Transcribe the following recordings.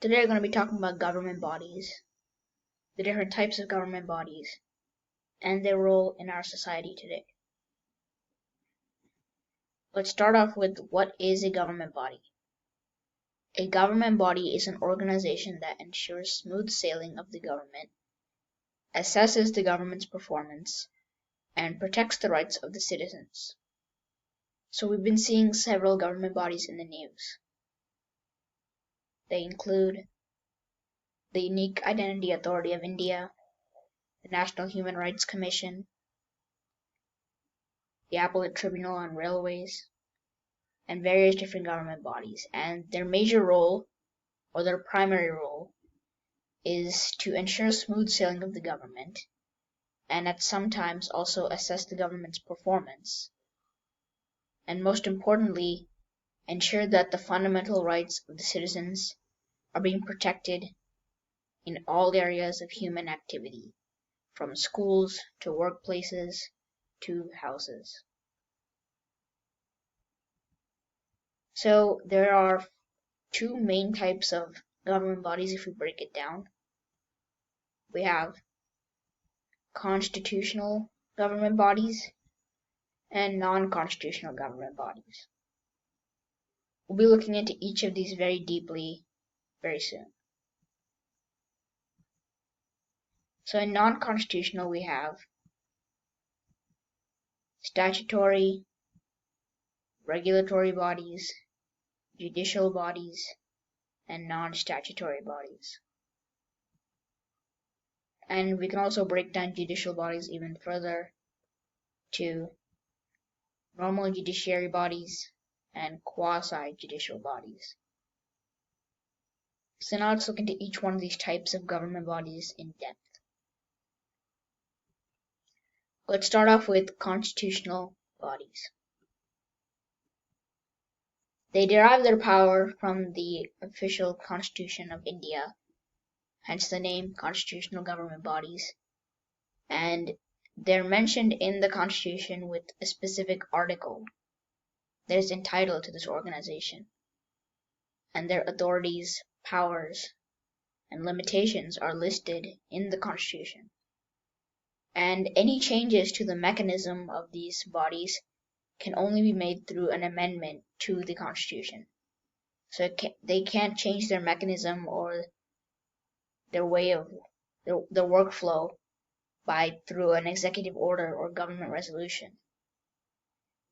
Today we're going to be talking about government bodies, the different types of government bodies, and their role in our society today. Let's start off with what is a government body. A government body is an organization that ensures smooth sailing of the government, assesses the government's performance, and protects the rights of the citizens. So we've been seeing several government bodies in the news. They include the Unique Identity Authority of India, the National Human Rights Commission, the Appellate Tribunal on Railways, and various different government bodies. And their major role, or their primary role, is to ensure smooth sailing of the government, and at some times also assess the government's performance, and most importantly, ensure that the fundamental rights of the citizens are being protected in all areas of human activity, from schools to workplaces to houses. So there are two main types of government bodies if we break it down. We have constitutional government bodies and non-constitutional government bodies. We'll be looking into each of these very deeply very soon. So in non-constitutional we have statutory, regulatory bodies, judicial bodies, and non-statutory bodies. And we can also break down judicial bodies even further to normal judiciary bodies and quasi-judicial bodies. So now let's look into each one of these types of government bodies in depth. Let's start off with constitutional bodies. They derive their power from the official Constitution of India, hence the name constitutional government bodies, and they're mentioned in the Constitution with a specific article that is entitled to this organization, and their authorities, powers, and limitations are listed in the Constitution. And any changes to the mechanism of these bodies can only be made through an amendment to the Constitution. So they can't change their mechanism or their way of their workflow through an executive order or government resolution.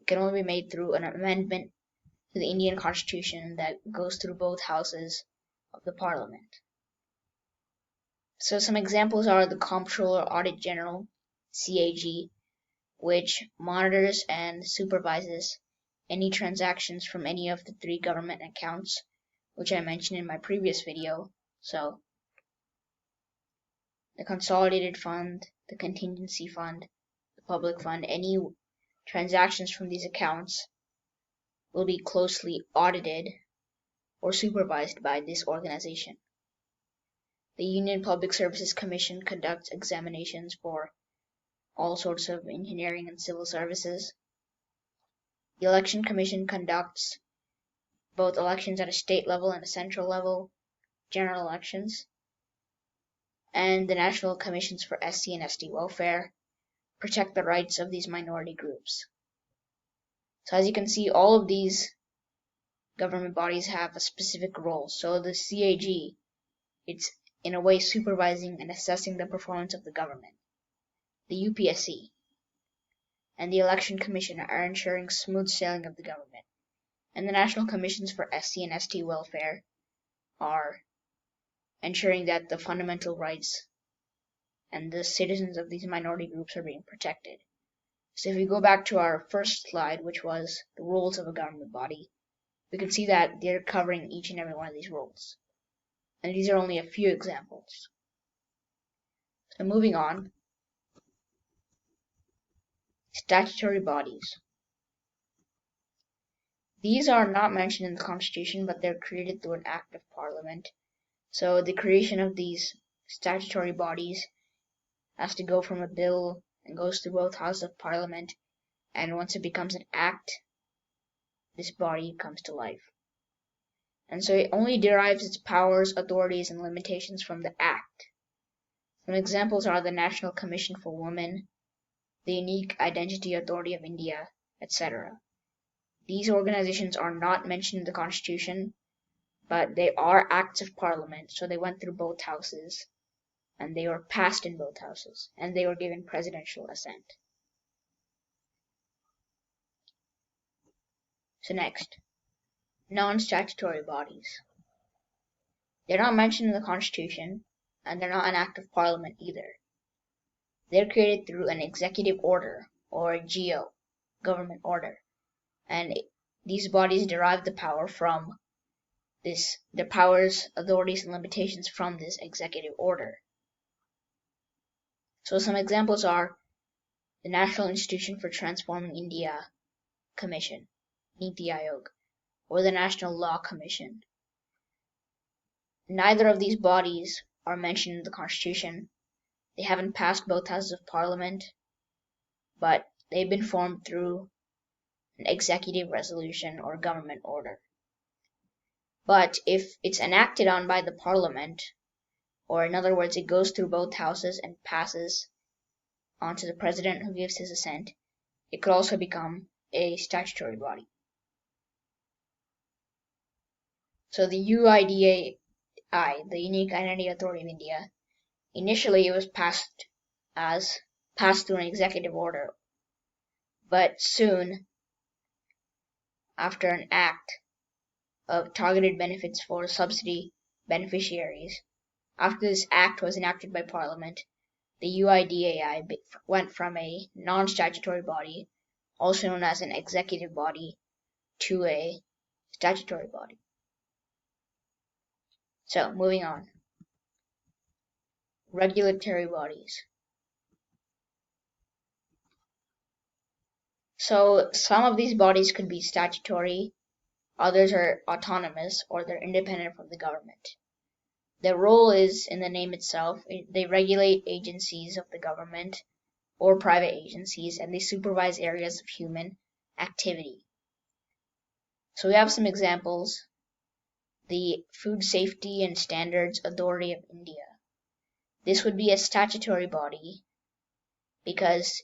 It can only be made through an amendment to the Indian Constitution that goes through both houses of the Parliament. So some examples are the Comptroller Audit General, CAG, which monitors and supervises any transactions from any of the three government accounts, which I mentioned in my previous video. So the Consolidated Fund, the Contingency Fund, the Public Fund, any transactions from these accounts will be closely audited or supervised by this organization. The Union Public Services Commission conducts examinations for all sorts of engineering and civil services. The Election Commission conducts both elections at a state level and a central level, general elections. And the National Commissions for SC and ST Welfare protect the rights of these minority groups. So as you can see, all of these government bodies have a specific role. So the CAG, it's in a way supervising and assessing the performance of the government. The UPSC and the Election Commission are ensuring smooth sailing of the government. And the National Commissions for SC and ST Welfare are ensuring that the fundamental rights and the citizens of these minority groups are being protected. So if we go back to our first slide, which was the roles of a government body, we can see that they're covering each and every one of these roles. And these are only a few examples. So moving on, statutory bodies. These are not mentioned in the Constitution, but they're created through an Act of Parliament. So the creation of these statutory bodies has to go from a bill and goes through both houses of Parliament, and once it becomes an act, this body comes to life. And so it only derives its powers, authorities, and limitations from the Act. Some examples are the National Commission for Women, the Unique Identity Authority of India, etc. These organizations are not mentioned in the Constitution, but they are acts of Parliament, so they went through both houses, and they were passed in both houses, and they were given presidential assent. So next, non-statutory bodies. They're not mentioned in the Constitution, and they're not an act of Parliament either. They're created through an executive order, or a GO, government order, and these bodies derive the power from the powers, authorities, and limitations from this executive order. So some examples are the National Institution for Transforming India Commission, Niti Aayog, or the National Law Commission. Neither of these bodies are mentioned in the Constitution. They haven't passed both houses of Parliament, but they've been formed through an executive resolution or government order. But if it's enacted on by the Parliament, or in other words, it goes through both houses and passes onto the President who gives his assent, it could also become a statutory body. So the UIDAI, the Unique Identity Authority of India, initially it was passed through an executive order, but soon, after an act of targeted benefits for subsidy beneficiaries, after this act was enacted by Parliament, the UIDAI went from a non-statutory body, also known as an executive body, to a statutory body. So, moving on. Regulatory bodies. So, some of these bodies could be statutory, others are autonomous, or they're independent from the government. Their role is in the name itself. They regulate agencies of the government or private agencies, and they supervise areas of human activity. So we have some examples. The Food Safety and Standards Authority of India. This would be a statutory body because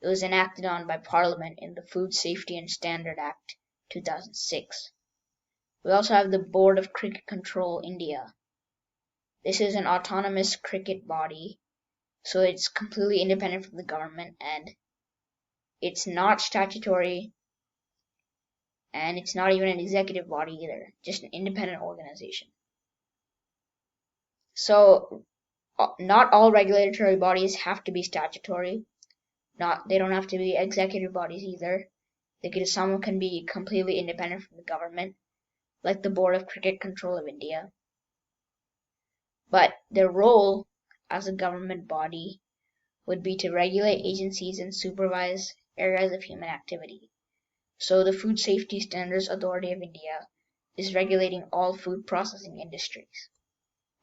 it was enacted on by Parliament in the Food Safety and Standard Act 2006. We also have the Board of Cricket Control India. This is an autonomous cricket body, so it's completely independent from the government, and it's not statutory, and it's not even an executive body either, just an independent organization. So not all regulatory bodies have to be statutory. They don't have to be executive bodies either. Some can be completely independent from the government, like the Board of Cricket Control of India. But their role as a government body would be to regulate agencies and supervise areas of human activity. So the Food Safety Standards Authority of India is regulating all food processing industries.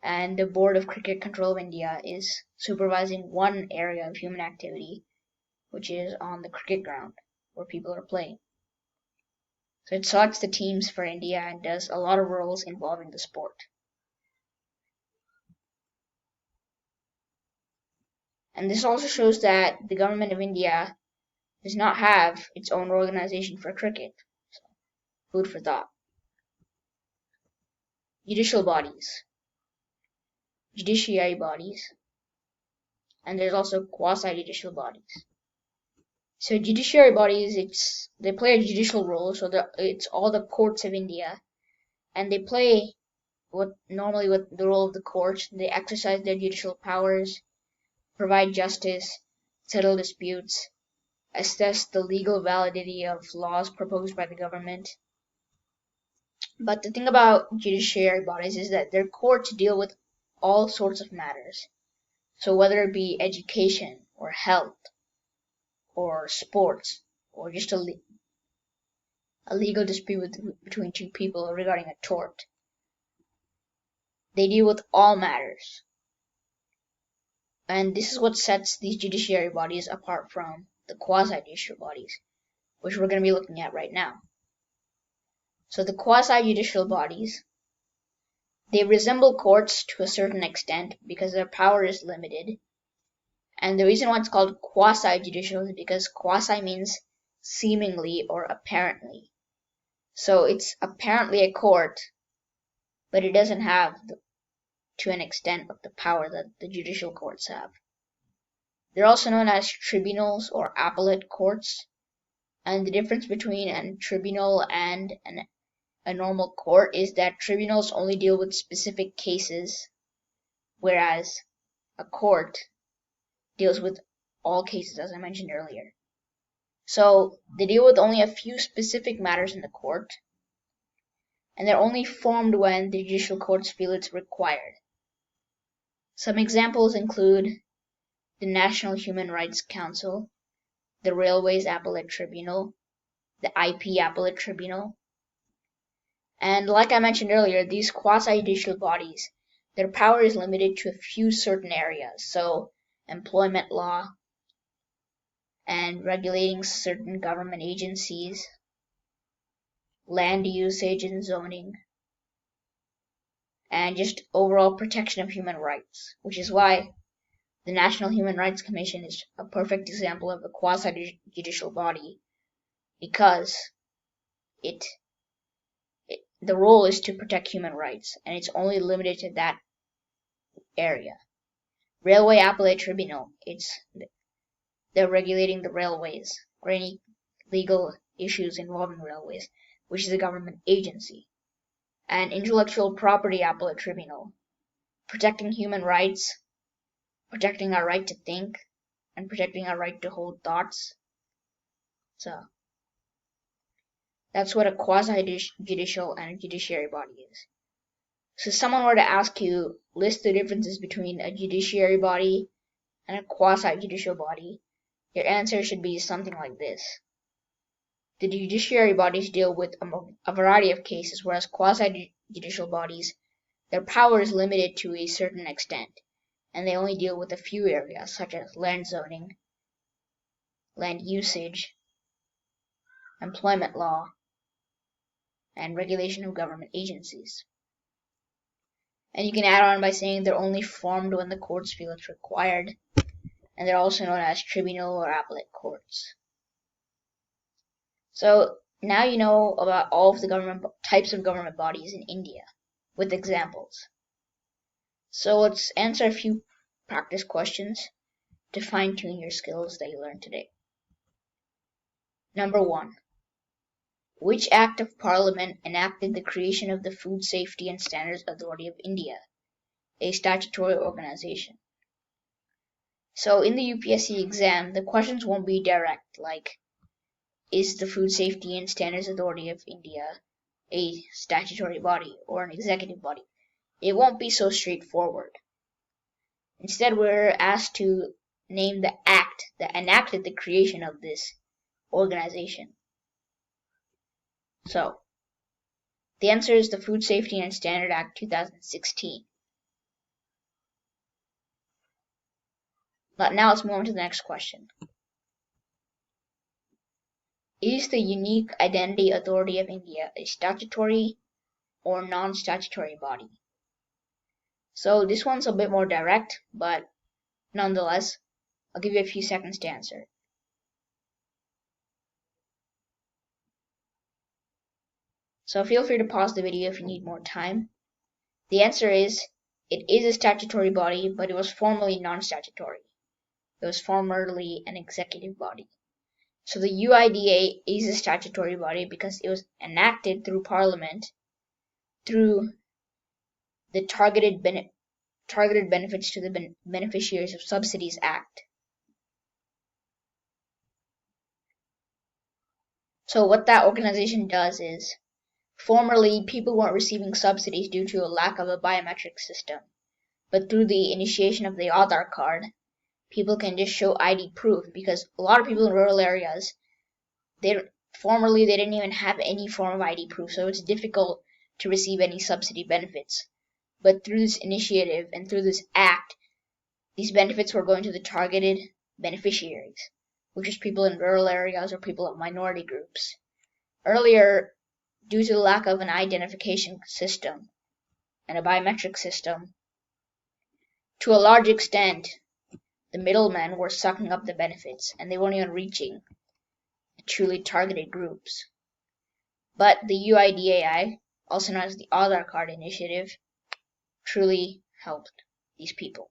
And the Board of Cricket Control of India is supervising one area of human activity, which is on the cricket ground where people are playing. So it selects the teams for India and does a lot of roles involving the sport. And this also shows that the government of India does not have its own organization for cricket. So, food for thought. Judicial bodies. Judiciary bodies. And there's also quasi-judicial bodies. So judiciary bodies, they play a judicial role, so it's all the courts of India, and they play normally with the role of the courts. They exercise their judicial powers, provide justice, settle disputes, assess the legal validity of laws proposed by the government. But the thing about judiciary bodies is that their courts deal with all sorts of matters. So whether it be education or health or sports or just a legal dispute between two people regarding a tort, they deal with all matters. And this is what sets these judiciary bodies apart from the quasi-judicial bodies, which we're going to be looking at right now. So the quasi-judicial bodies They resemble courts to a certain extent because their power is limited. And the reason why it's called quasi-judicial is because quasi means seemingly or apparently. So it's apparently a court, but it doesn't have, to an extent, of the power that the judicial courts have. They're also known as tribunals or appellate courts. And the difference between a tribunal and a normal court is that tribunals only deal with specific cases, whereas a court deals with all cases, as I mentioned earlier. So they deal with only a few specific matters in the court, and they're only formed when the judicial courts feel it's required. Some examples include the National Human Rights Council, the Railways Appellate Tribunal, the IP Appellate Tribunal. And like I mentioned earlier, these quasi-judicial bodies, their power is limited to a few certain areas, so employment law and regulating certain government agencies, land usage and zoning, and just overall protection of human rights, which is why the National Human Rights Commission is a perfect example of a quasi-judicial body, because the role is to protect human rights, and it's only limited to that area. Railway Appellate Tribunal, they're regulating the railways or any legal issues involving railways, which is a government agency. And Intellectual Property Appellate Tribunal, protecting human rights, protecting our right to think, and protecting our right to hold thoughts. So that's what a quasi-judicial and a judiciary body is. So if someone were to ask you, list the differences between a judiciary body and a quasi-judicial body, your answer should be something like this. The judiciary bodies deal with a variety of cases, whereas quasi-judicial bodies, their power is limited to a certain extent, and they only deal with a few areas, such as land zoning, land usage, employment law, and regulation of government agencies. And you can add on by saying they're only formed when the courts feel it's required, and they're also known as tribunal or appellate courts. So now you know about all of the types of government bodies in India, with examples. So let's answer a few practice questions to fine-tune your skills that you learned today. Number 1. Which Act of Parliament enacted the creation of the Food Safety and Standards Authority of India, a statutory organization? So in the UPSC exam, the questions won't be direct, like, is the Food Safety and Standards Authority of India a statutory body or an executive body? It won't be so straightforward. Instead, we're asked to name the act that enacted the creation of this organization. So, the answer is the Food Safety and Standard Act 2016. But now let's move on to the next question. Is the Unique Identity Authority of India a statutory or non-statutory body? So this one's a bit more direct, but nonetheless, I'll give you a few seconds to answer. So feel free to pause the video if you need more time. The answer is, it is a statutory body, but it was formerly non-statutory. It was formerly an executive body. So the UIDA is a statutory body because it was enacted through Parliament through the Targeted Benefits to the Beneficiaries of Subsidies Act. So what that organization does is, formerly people weren't receiving subsidies due to a lack of a biometric system, but through the initiation of the Aadhaar card, people can just show ID proof, because a lot of people in rural areas, formerly they didn't even have any form of ID proof, so it's difficult to receive any subsidy benefits. But through this initiative and through this act, these benefits were going to the targeted beneficiaries, which is people in rural areas or people of minority groups. Earlier, due to the lack of an identification system, and a biometric system, to a large extent, the middlemen were sucking up the benefits, and they weren't even reaching the truly targeted groups. But the UIDAI, also known as the Aadhaar Card Initiative, truly helped these people.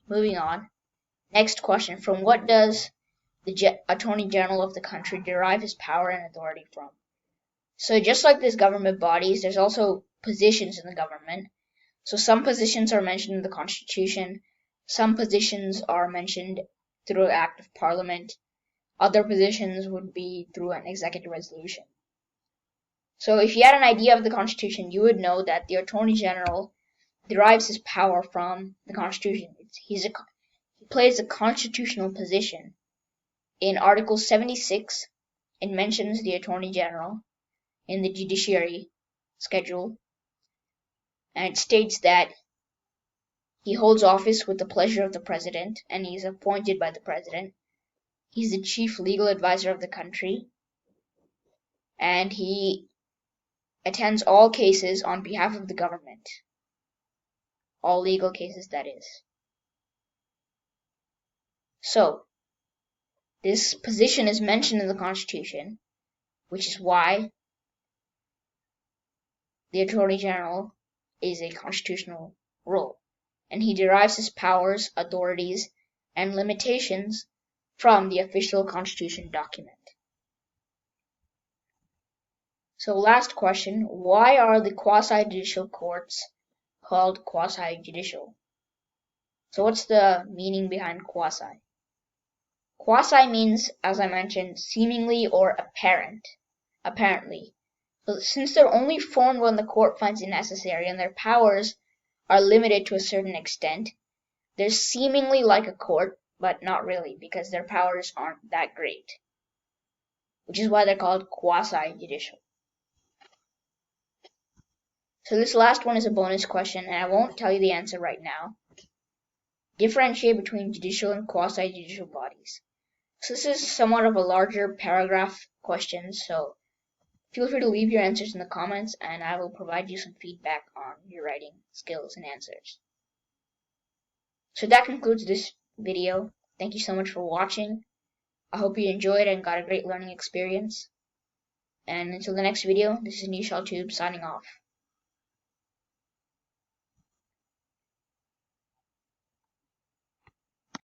Moving on. Next question. From what does the Attorney General of the country derive his power and authority from? So just like there's government bodies, there's also positions in the government. So some positions are mentioned in the Constitution. Some positions are mentioned through an act of Parliament. Other positions would be through an executive resolution. So if you had an idea of the Constitution, you would know that the Attorney General derives his power from the Constitution. He plays a constitutional position. In Article 76, it mentions the Attorney General in the Judiciary Schedule, and it states that he holds office with the pleasure of the President, and he is appointed by the President. He's the chief legal advisor of the country, and he attends all cases on behalf of the government. All legal cases, that is. So, this position is mentioned in the Constitution, which is why the Attorney General is a constitutional role, and he derives his powers, authorities, and limitations from the official Constitution document. So last question, why are the quasi-judicial courts called quasi-judicial? So what's the meaning behind quasi? Quasi means, as I mentioned, seemingly or apparently. So since they're only formed when the court finds it necessary and their powers are limited to a certain extent, they're seemingly like a court, but not really, because their powers aren't that great, which is why they're called quasi-judicial. So this last one is a bonus question, and I won't tell you the answer right now. Differentiate between judicial and quasi-judicial bodies. So this is somewhat of a larger paragraph question, so feel free to leave your answers in the comments, and I will provide you some feedback on your writing skills and answers. So that concludes this video. Thank you so much for watching. I hope you enjoyed and got a great learning experience. And until the next video, this is Nishal Tube signing off.